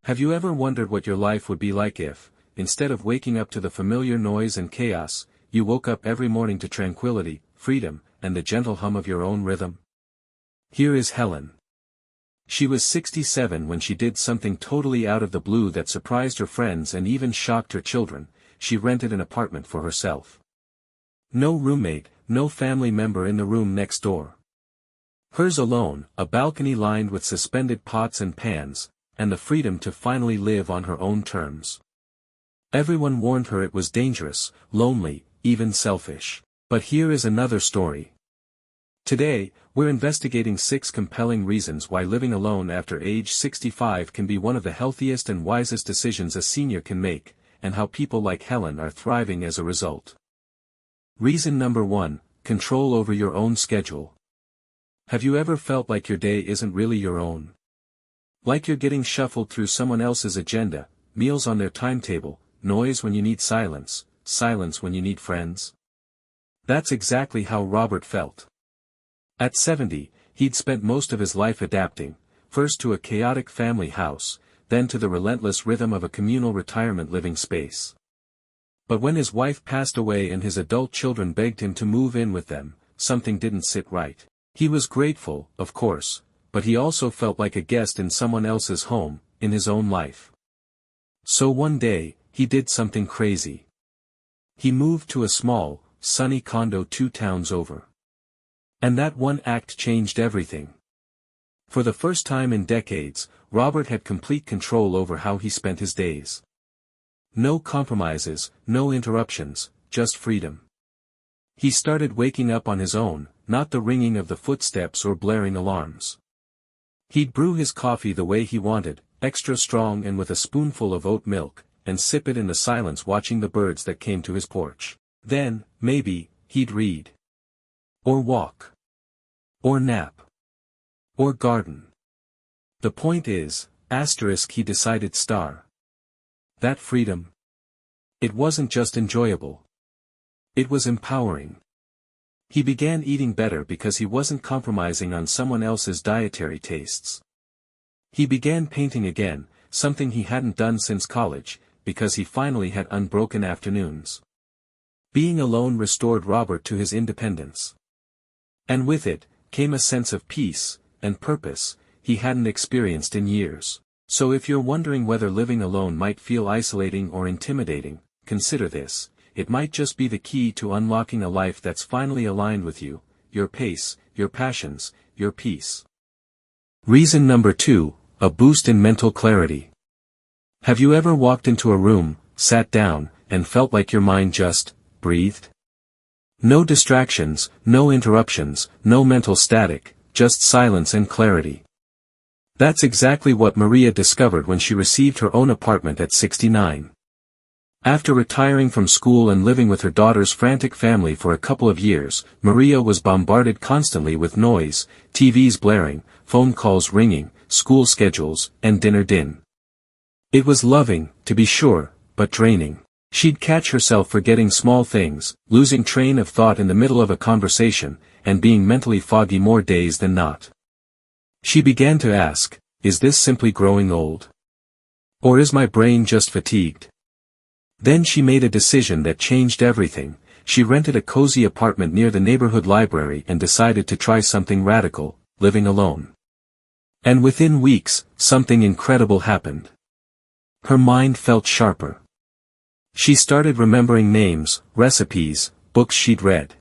Have you ever wondered what your life would be like if, instead of waking up to the familiar noise and chaos, you woke up every morning to tranquility, freedom, and the gentle hum of your own rhythm? Here is Helen. She was 67 when she did something totally out of the blue that surprised her friends and even shocked her children. She rented an apartment for herself. No roommate, no family member in the room next door. Hers alone, a balcony lined with suspended pots and pans, and the freedom to finally live on her own terms. Everyone warned her it was dangerous, lonely, even selfish. But here is another story. Today, we're investigating 6 compelling reasons why living alone after age 65 can be one of the healthiest and wisest decisions a senior can make, and how people like Helen are thriving as a result. Reason number 1, control over your own schedule. Have you ever felt like your day isn't really your own? Like you're getting shuffled through someone else's agenda, meals on their timetable, noise when you need silence, silence when you need friends? That's exactly how Robert felt. At 70, he'd spent most of his life adapting, first to a chaotic family house, then to the relentless rhythm of a communal retirement living space. But when his wife passed away and his adult children begged him to move in with them, something didn't sit right. He was grateful, of course, but he also felt like a guest in someone else's home, in his own life. So one day, he did something crazy. He moved to a small, sunny condo 2 towns over. And that one act changed everything. For the first time in decades, Robert had complete control over how he spent his days. No compromises, no interruptions, just freedom. He started waking up on his own, not the ringing of the footsteps or blaring alarms. He'd brew his coffee the way he wanted, extra strong and with a spoonful of oat milk, and sip it in the silence watching the birds that came to his porch. Then, maybe, he'd read. Or walk. Or nap. Or garden. The point is, he decided that freedom. It wasn't just enjoyable. It was empowering. He began eating better because he wasn't compromising on someone else's dietary tastes. He began painting again, something he hadn't done since college, because he finally had unbroken afternoons. Being alone restored Robert to his independence. And with it, came a sense of peace, and purpose, he hadn't experienced in years. So if you're wondering whether living alone might feel isolating or intimidating, consider this: it might just be the key to unlocking a life that's finally aligned with you, your pace, your passions, your peace. Reason number 2, a boost in mental clarity. Have you ever walked into a room, sat down, and felt like your mind just breathed? No distractions, no interruptions, no mental static, just silence and clarity. That's exactly what Maria discovered when she received her own apartment at 69. After retiring from school and living with her daughter's frantic family for a couple of years, Maria was bombarded constantly with noise, TVs blaring, phone calls ringing, school schedules, and dinner din. It was loving, to be sure, but draining. She'd catch herself forgetting small things, losing train of thought in the middle of a conversation, and being mentally foggy more days than not. She began to ask, is this simply growing old? Or is my brain just fatigued? Then she made a decision that changed everything. She rented a cozy apartment near the neighborhood library and decided to try something radical, living alone. And within weeks, something incredible happened. Her mind felt sharper. She started remembering names, recipes, books she'd read.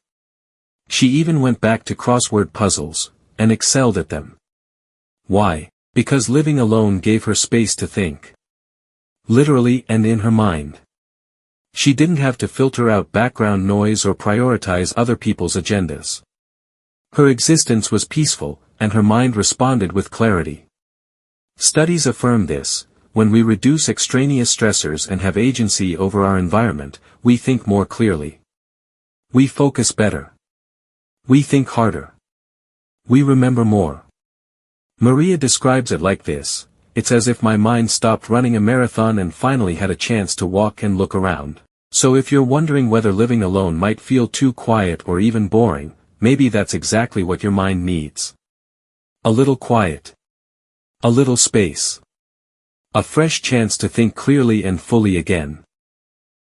She even went back to crossword puzzles, and excelled at them. Why? Because living alone gave her space to think. Literally and in her mind. She didn't have to filter out background noise or prioritize other people's agendas. Her existence was peaceful, and her mind responded with clarity. Studies affirm this: when we reduce extraneous stressors and have agency over our environment, we think more clearly. We focus better. We think harder. We remember more. Maria describes it like this: it's as if my mind stopped running a marathon and finally had a chance to walk and look around. So if you're wondering whether living alone might feel too quiet or even boring, maybe that's exactly what your mind needs. A little quiet. A little space. A fresh chance to think clearly and fully again.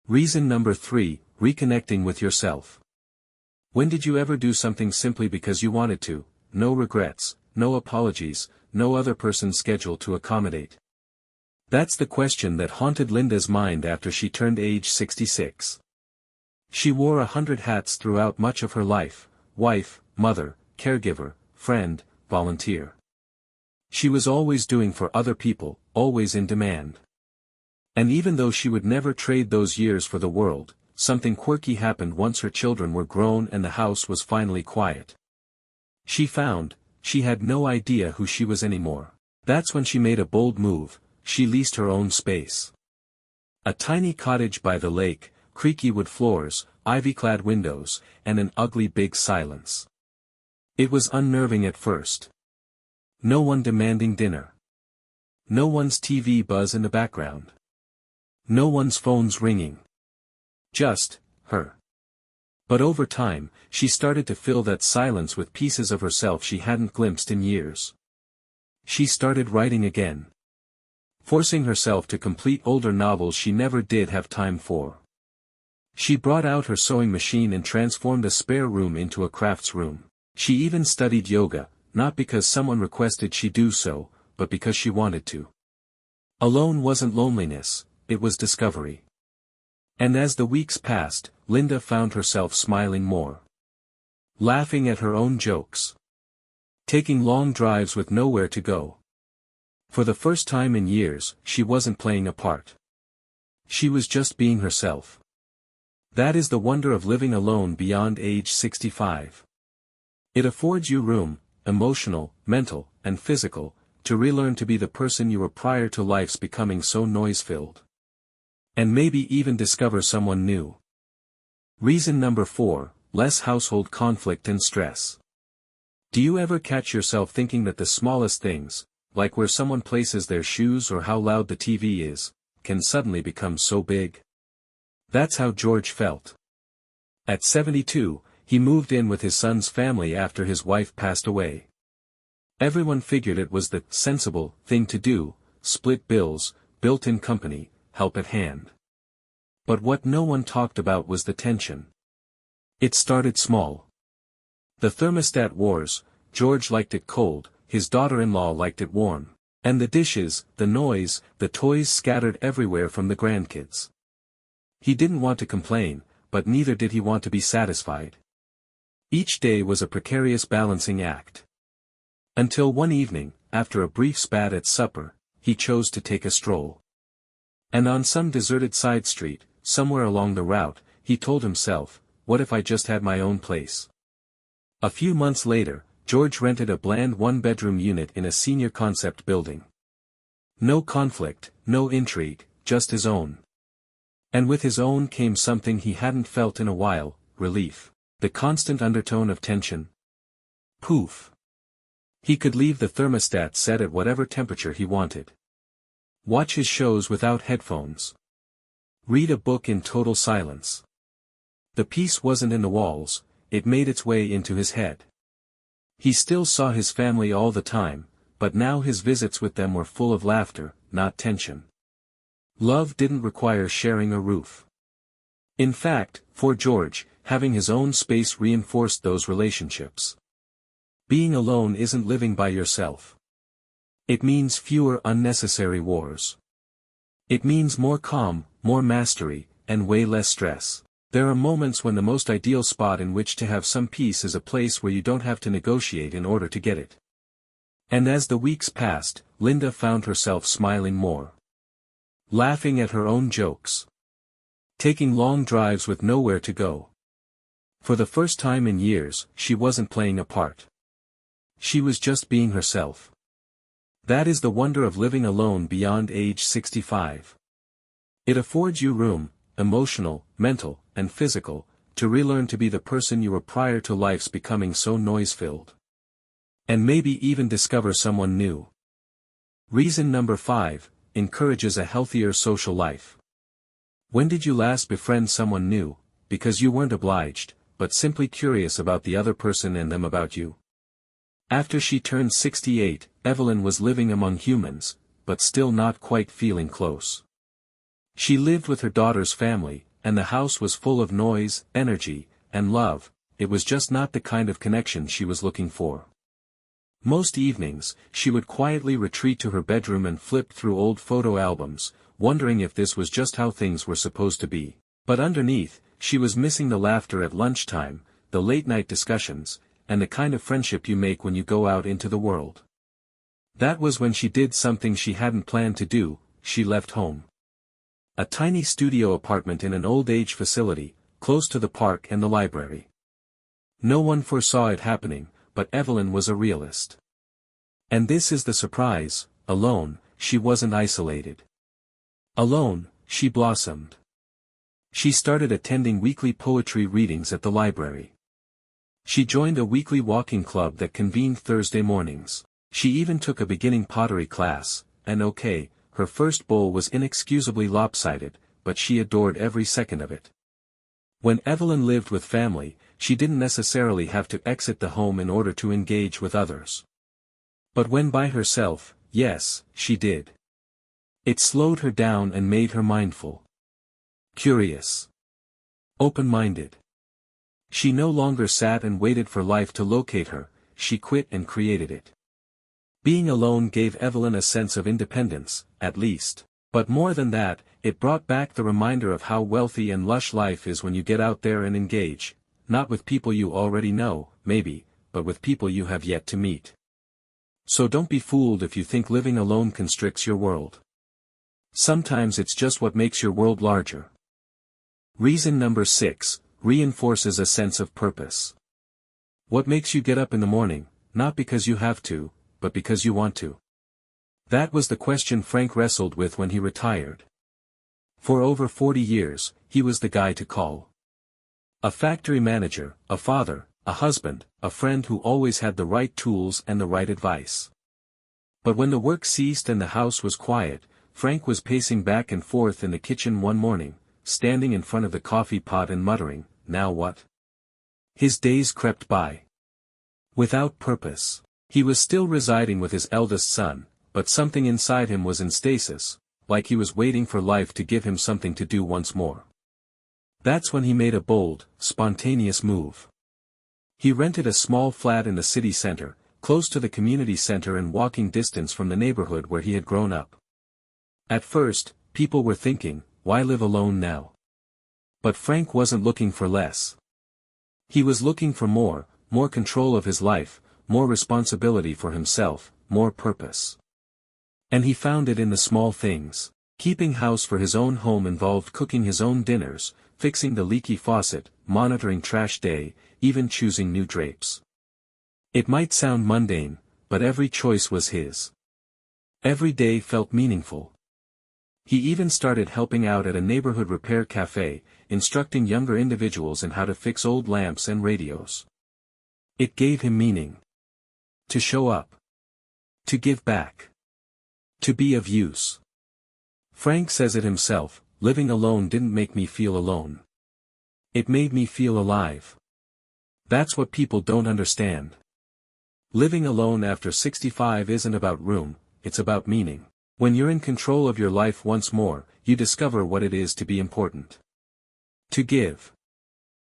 Reason number 3, reconnecting with yourself. When did you ever do something simply because you wanted to? No regrets, no apologies, no other person's schedule to accommodate. That's the question that haunted Linda's mind after she turned age 66. She wore 100 hats throughout much of her life: wife, mother, caregiver, friend, volunteer. She was always doing for other people, always in demand. And even though she would never trade those years for the world, something quirky happened once her children were grown and the house was finally quiet. She found, she had no idea who she was anymore. That's when she made a bold move. She leased her own space. A tiny cottage by the lake, creaky wood floors, ivy-clad windows, and an ugly big silence. It was unnerving at first. No one demanding dinner. No one's TV buzz in the background. No one's phones ringing. Just her. But over time, she started to fill that silence with pieces of herself she hadn't glimpsed in years. She started writing again. Forcing herself to complete older novels she never did have time for. She brought out her sewing machine and transformed a spare room into a crafts room. She even studied yoga, not because someone requested she do so, but because she wanted to. Alone wasn't loneliness, it was discovery. And as the weeks passed, Linda found herself smiling more. Laughing at her own jokes. Taking long drives with nowhere to go. For the first time in years, she wasn't playing a part. She was just being herself. That is the wonder of living alone beyond age 65. It affords you room, emotional, mental, and physical, to relearn to be the person you were prior to life's becoming so noise-filled. And maybe even discover someone new. Reason number 4, less household conflict and stress. Do you ever catch yourself thinking that the smallest things, like where someone places their shoes or how loud the TV is, can suddenly become so big? That's how George felt. At 72, he moved in with his son's family after his wife passed away. Everyone figured it was the sensible thing to do: split bills, built-in company, help at hand. But what no one talked about was the tension. It started small. The thermostat wars: George liked it cold, his daughter-in-law liked it warm. And the dishes, the noise, the toys scattered everywhere from the grandkids. He didn't want to complain, but neither did he want to be satisfied. Each day was a precarious balancing act. Until one evening, after a brief spat at supper, he chose to take a stroll. And on some deserted side street, somewhere along the route, he told himself, what if I just had my own place? A few months later, George rented a bland one-bedroom unit in a senior concept building. No conflict, no intrigue, just his own. And with his own came something he hadn't felt in a while: relief. The constant undertone of tension. Poof. He could leave the thermostat set at whatever temperature he wanted. Watch his shows without headphones. Read a book in total silence. The peace wasn't in the walls, it made its way into his head. He still saw his family all the time, but now his visits with them were full of laughter, not tension. Love didn't require sharing a roof. In fact, for George, having his own space reinforced those relationships. Being alone isn't living by yourself. It means fewer unnecessary wars. It means more calm, more mastery, and way less stress. There are moments when the most ideal spot in which to have some peace is a place where you don't have to negotiate in order to get it. And as the weeks passed, Linda found herself smiling more. Laughing at her own jokes. Taking long drives with nowhere to go. For the first time in years, she wasn't playing a part. She was just being herself. That is the wonder of living alone beyond age 65. It affords you room, emotional, mental, and physical, to relearn to be the person you were prior to life's becoming so noise-filled. And maybe even discover someone new. Reason number 5, encourages a healthier social life. When did you last befriend someone new, because you weren't obliged, but simply curious about the other person and them about you? After she turned 68, Evelyn was living among humans, but still not quite feeling close. She lived with her daughter's family, and the house was full of noise, energy, and love. It was just not the kind of connection she was looking for. Most evenings, she would quietly retreat to her bedroom and flip through old photo albums, wondering if this was just how things were supposed to be. But underneath, she was missing the laughter at lunchtime, the late-night discussions, and the kind of friendship you make when you go out into the world. That was when she did something she hadn't planned to do. She left home. A tiny studio apartment in an old-age facility, close to the park and the library. No one foresaw it happening, but Evelyn was a realist. And this is the surprise: alone, she wasn't isolated. Alone, she blossomed. She started attending weekly poetry readings at the library. She joined a weekly walking club that convened Thursday mornings. She even took a beginning pottery class, and okay, her first bowl was inexcusably lopsided, but she adored every second of it. When Evelyn lived with family, she didn't necessarily have to exit the home in order to engage with others. But when by herself, yes, she did. It slowed her down and made her mindful. Curious. Open-minded. She no longer sat and waited for life to locate her, she quit and created it. Being alone gave Evelyn a sense of independence, at least. But more than that, it brought back the reminder of how wealthy and lush life is when you get out there and engage, not with people you already know, maybe, but with people you have yet to meet. So don't be fooled if you think living alone constricts your world. Sometimes it's just what makes your world larger. Reason number 6, reinforces a sense of purpose. What makes you get up in the morning, not because you have to, but because you want to? That was the question Frank wrestled with when he retired. For over 40 years, he was the guy to call. A factory manager, a father, a husband, a friend who always had the right tools and the right advice. But when the work ceased and the house was quiet, Frank was pacing back and forth in the kitchen one morning, standing in front of the coffee pot and muttering, "Now what?" His days crept by. Without purpose. He was still residing with his eldest son, but something inside him was in stasis, like he was waiting for life to give him something to do once more. That's when he made a bold, spontaneous move. He rented a small flat in the city center, close to the community center and walking distance from the neighborhood where he had grown up. At first, people were thinking, why live alone now? But Frank wasn't looking for less. He was looking for more control of his life, more responsibility for himself, more purpose. And he found it in the small things. Keeping house for his own home involved cooking his own dinners, fixing the leaky faucet, monitoring trash day, even choosing new drapes. It might sound mundane, but every choice was his. Every day felt meaningful. He even started helping out at a neighborhood repair cafe, instructing younger individuals in how to fix old lamps and radios. It gave him meaning. To show up. To give back. To be of use. Frank says it himself, living alone didn't make me feel alone. It made me feel alive. That's what people don't understand. Living alone after 65 isn't about room, it's about meaning. When you're in control of your life once more, you discover what it is to be important. To give.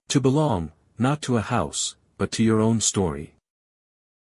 To belong, not to a house, but to your own story.